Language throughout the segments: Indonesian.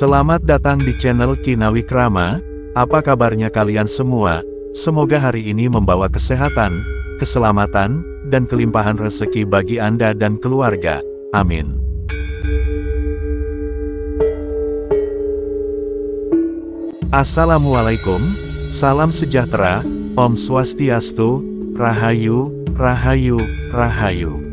Selamat datang di channel Kinawi Krama. Apa kabarnya kalian semua? Semoga hari ini membawa kesehatan, keselamatan, dan kelimpahan rezeki bagi Anda dan keluarga. Amin. Assalamualaikum, salam sejahtera, Om Swastiastu, Rahayu, Rahayu, Rahayu.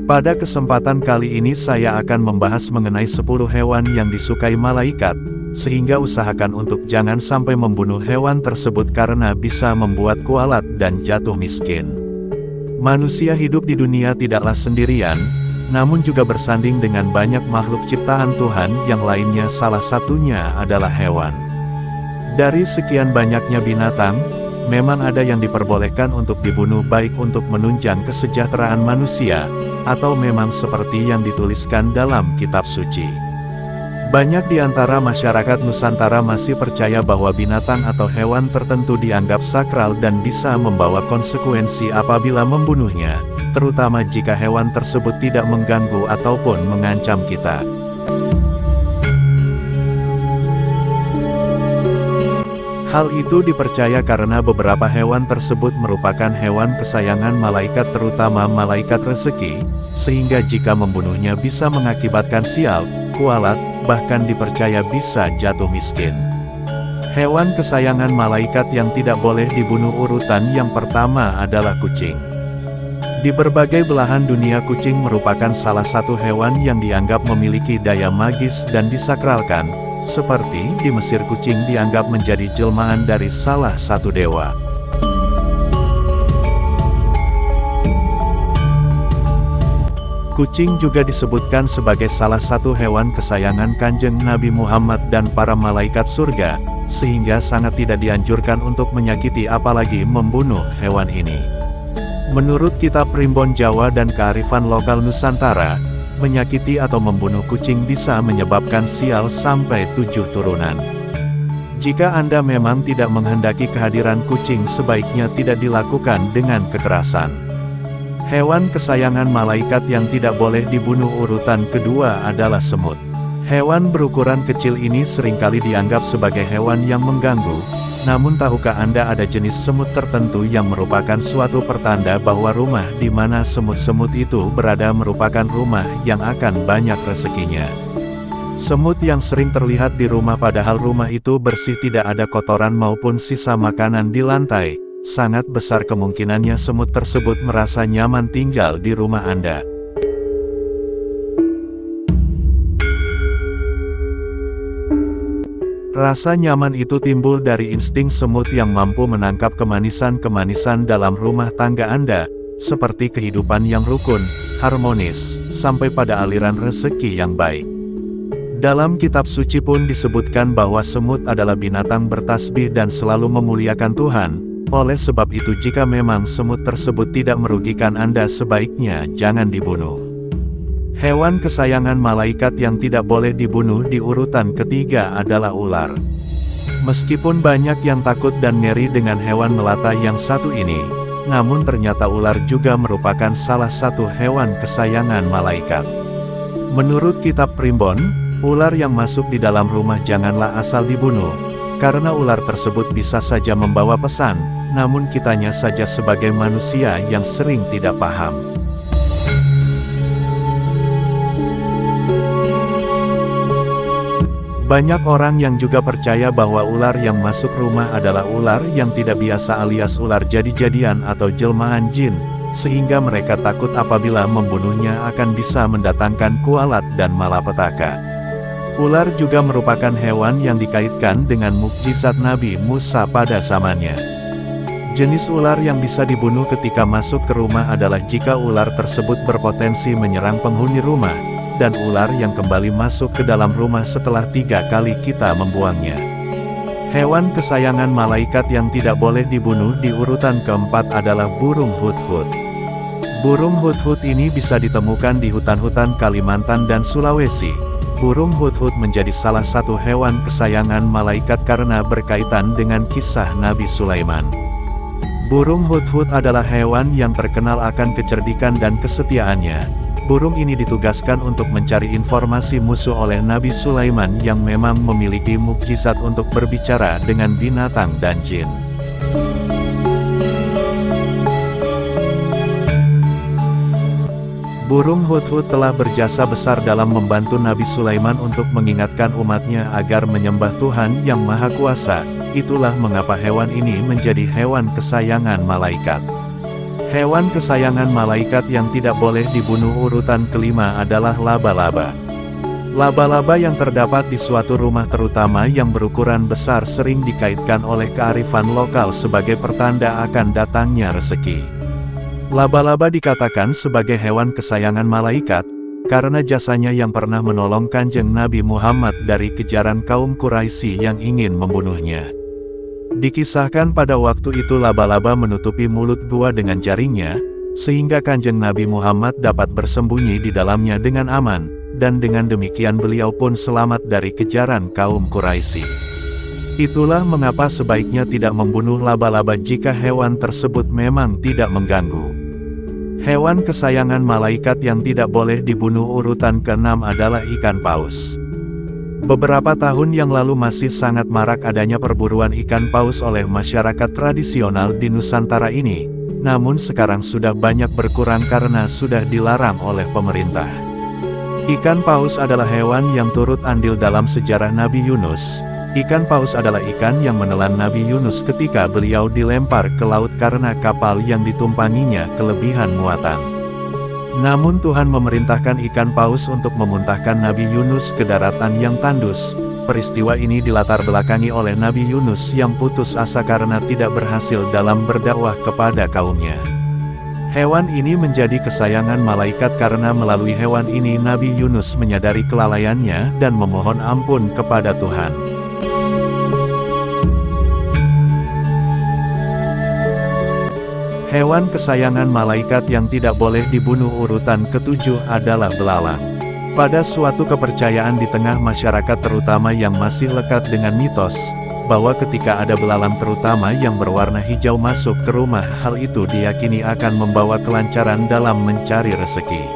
Pada kesempatan kali ini saya akan membahas mengenai 10 hewan yang disukai malaikat, sehingga usahakan untuk jangan sampai membunuh hewan tersebut karena bisa membuat kualat dan jatuh miskin. Manusia hidup di dunia tidaklah sendirian, namun juga bersanding dengan banyak makhluk ciptaan Tuhan yang lainnya, salah satunya adalah hewan. Dari sekian banyaknya binatang, memang ada yang diperbolehkan untuk dibunuh baik untuk menunjang kesejahteraan manusia, atau memang seperti yang dituliskan dalam kitab suci. Banyak di antara masyarakat Nusantara masih percaya bahwa binatang atau hewan tertentu dianggap sakral dan bisa membawa konsekuensi apabila membunuhnya, terutama jika hewan tersebut tidak mengganggu ataupun mengancam kita. Hal itu dipercaya karena beberapa hewan tersebut merupakan hewan kesayangan malaikat, terutama malaikat rezeki, sehingga jika membunuhnya bisa mengakibatkan sial, kualat, bahkan dipercaya bisa jatuh miskin. Hewan kesayangan malaikat yang tidak boleh dibunuh urutan yang pertama adalah kucing. Di berbagai belahan dunia, kucing merupakan salah satu hewan yang dianggap memiliki daya magis dan disakralkan. Seperti di Mesir, kucing dianggap menjadi jelmaan dari salah satu dewa. Kucing juga disebutkan sebagai salah satu hewan kesayangan Kanjeng Nabi Muhammad dan para malaikat surga, sehingga sangat tidak dianjurkan untuk menyakiti apalagi membunuh hewan ini. Menurut kitab Primbon Jawa dan kearifan lokal Nusantara, menyakiti atau membunuh kucing bisa menyebabkan sial sampai 7 turunan. Jika Anda memang tidak menghendaki kehadiran kucing, sebaiknya tidak dilakukan dengan kekerasan. Hewan kesayangan malaikat yang tidak boleh dibunuh urutan kedua adalah semut. Hewan berukuran kecil ini seringkali dianggap sebagai hewan yang mengganggu. Namun tahukah Anda ada jenis semut tertentu yang merupakan suatu pertanda bahwa rumah di mana semut-semut itu berada merupakan rumah yang akan banyak rezekinya. Semut yang sering terlihat di rumah padahal rumah itu bersih, tidak ada kotoran maupun sisa makanan di lantai, sangat besar kemungkinannya semut tersebut merasa nyaman tinggal di rumah Anda. Rasa nyaman itu timbul dari insting semut yang mampu menangkap kemanisan-kemanisan dalam rumah tangga Anda, seperti kehidupan yang rukun, harmonis, sampai pada aliran rezeki yang baik. Dalam kitab suci pun disebutkan bahwa semut adalah binatang bertasbih dan selalu memuliakan Tuhan. Oleh sebab itu, jika memang semut tersebut tidak merugikan Anda, sebaiknya jangan dibunuh. Hewan kesayangan malaikat yang tidak boleh dibunuh di urutan ketiga adalah ular. Meskipun banyak yang takut dan ngeri dengan hewan melata yang satu ini, namun ternyata ular juga merupakan salah satu hewan kesayangan malaikat. Menurut kitab Primbon, ular yang masuk di dalam rumah janganlah asal dibunuh, karena ular tersebut bisa saja membawa pesan, namun kitanya saja sebagai manusia yang sering tidak paham. Banyak orang yang juga percaya bahwa ular yang masuk rumah adalah ular yang tidak biasa alias ular jadi-jadian atau jelmaan jin, sehingga mereka takut apabila membunuhnya akan bisa mendatangkan kualat dan malapetaka. Ular juga merupakan hewan yang dikaitkan dengan mukjizat Nabi Musa pada zamannya. Jenis ular yang bisa dibunuh ketika masuk ke rumah adalah jika ular tersebut berpotensi menyerang penghuni rumah, dan ular yang kembali masuk ke dalam rumah setelah 3 kali kita membuangnya. Hewan kesayangan malaikat yang tidak boleh dibunuh di urutan keempat adalah burung hudhud. Burung hudhud ini bisa ditemukan di hutan-hutan Kalimantan dan Sulawesi. Burung hudhud menjadi salah satu hewan kesayangan malaikat karena berkaitan dengan kisah Nabi Sulaiman. Burung hudhud adalah hewan yang terkenal akan kecerdikan dan kesetiaannya. Burung ini ditugaskan untuk mencari informasi musuh oleh Nabi Sulaiman yang memang memiliki mukjizat untuk berbicara dengan binatang dan jin. Burung hudhud telah berjasa besar dalam membantu Nabi Sulaiman untuk mengingatkan umatnya agar menyembah Tuhan yang Maha Kuasa. Itulah mengapa hewan ini menjadi hewan kesayangan malaikat. Hewan kesayangan malaikat yang tidak boleh dibunuh urutan kelima adalah laba-laba. Laba-laba yang terdapat di suatu rumah terutama yang berukuran besar sering dikaitkan oleh kearifan lokal sebagai pertanda akan datangnya rezeki. Laba-laba dikatakan sebagai hewan kesayangan malaikat, karena jasanya yang pernah menolong Kanjeng Nabi Muhammad dari kejaran kaum Quraisy yang ingin membunuhnya. Dikisahkan pada waktu itu laba-laba menutupi mulut gua dengan jaringnya, sehingga Kanjeng Nabi Muhammad dapat bersembunyi di dalamnya dengan aman, dan dengan demikian beliau pun selamat dari kejaran kaum Quraisy. Itulah mengapa sebaiknya tidak membunuh laba-laba jika hewan tersebut memang tidak mengganggu. Hewan kesayangan malaikat yang tidak boleh dibunuh urutan ke-6 adalah ikan paus. Beberapa tahun yang lalu masih sangat marak adanya perburuan ikan paus oleh masyarakat tradisional di Nusantara ini, namun sekarang sudah banyak berkurang karena sudah dilarang oleh pemerintah. Ikan paus adalah hewan yang turut andil dalam sejarah Nabi Yunus. Ikan paus adalah ikan yang menelan Nabi Yunus ketika beliau dilempar ke laut karena kapal yang ditumpanginya kelebihan muatan. Namun Tuhan memerintahkan ikan paus untuk memuntahkan Nabi Yunus ke daratan yang tandus. Peristiwa ini dilatar belakangi oleh Nabi Yunus yang putus asa karena tidak berhasil dalam berdakwah kepada kaumnya. Hewan ini menjadi kesayangan malaikat karena melalui hewan ini Nabi Yunus menyadari kelalaiannya dan memohon ampun kepada Tuhan. Hewan kesayangan malaikat yang tidak boleh dibunuh urutan ke-7 adalah belalang. Pada suatu kepercayaan di tengah masyarakat terutama yang masih lekat dengan mitos, bahwa ketika ada belalang terutama yang berwarna hijau masuk ke rumah, hal itu diyakini akan membawa kelancaran dalam mencari rezeki.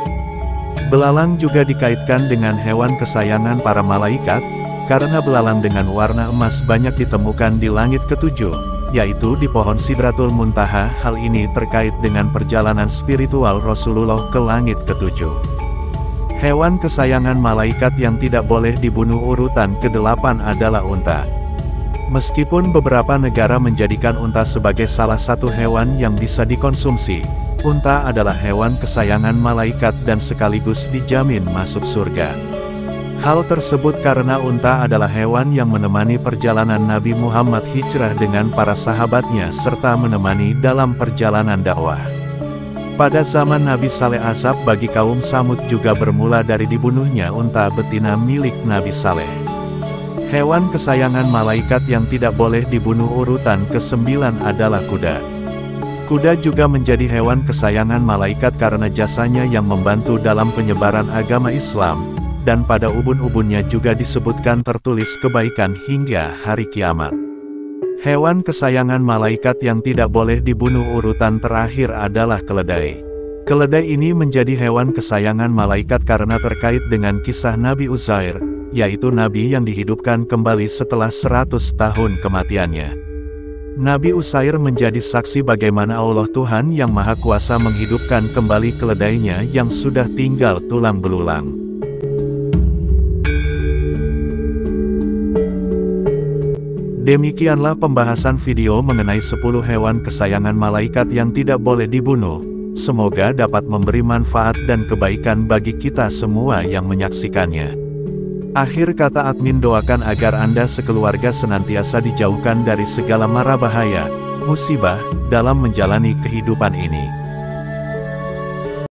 Belalang juga dikaitkan dengan hewan kesayangan para malaikat, karena belalang dengan warna emas banyak ditemukan di langit ke-7. Yaitu di pohon Sidratul Muntaha. Hal ini terkait dengan perjalanan spiritual Rasulullah ke langit ke-7. Hewan kesayangan malaikat yang tidak boleh dibunuh urutan ke-8 adalah unta. Meskipun beberapa negara menjadikan unta sebagai salah satu hewan yang bisa dikonsumsi, unta adalah hewan kesayangan malaikat dan sekaligus dijamin masuk surga. Hal tersebut karena unta adalah hewan yang menemani perjalanan Nabi Muhammad hijrah dengan para sahabatnya serta menemani dalam perjalanan dakwah. Pada zaman Nabi Saleh, azab bagi kaum Samud juga bermula dari dibunuhnya unta betina milik Nabi Saleh. Hewan kesayangan malaikat yang tidak boleh dibunuh urutan ke-9 adalah kuda. Kuda juga menjadi hewan kesayangan malaikat karena jasanya yang membantu dalam penyebaran agama Islam. Dan pada ubun-ubunnya juga disebutkan tertulis kebaikan hingga hari kiamat. Hewan kesayangan malaikat yang tidak boleh dibunuh urutan terakhir adalah keledai. Keledai ini menjadi hewan kesayangan malaikat karena terkait dengan kisah Nabi Uzair, yaitu Nabi yang dihidupkan kembali setelah 100 tahun kematiannya. Nabi Uzair menjadi saksi bagaimana Allah Tuhan yang Maha Kuasa menghidupkan kembali keledainya yang sudah tinggal tulang belulang. Demikianlah pembahasan video mengenai 10 hewan kesayangan malaikat yang tidak boleh dibunuh. Semoga dapat memberi manfaat dan kebaikan bagi kita semua yang menyaksikannya. Akhir kata, admin doakan agar Anda sekeluarga senantiasa dijauhkan dari segala mara bahaya, musibah, dalam menjalani kehidupan ini.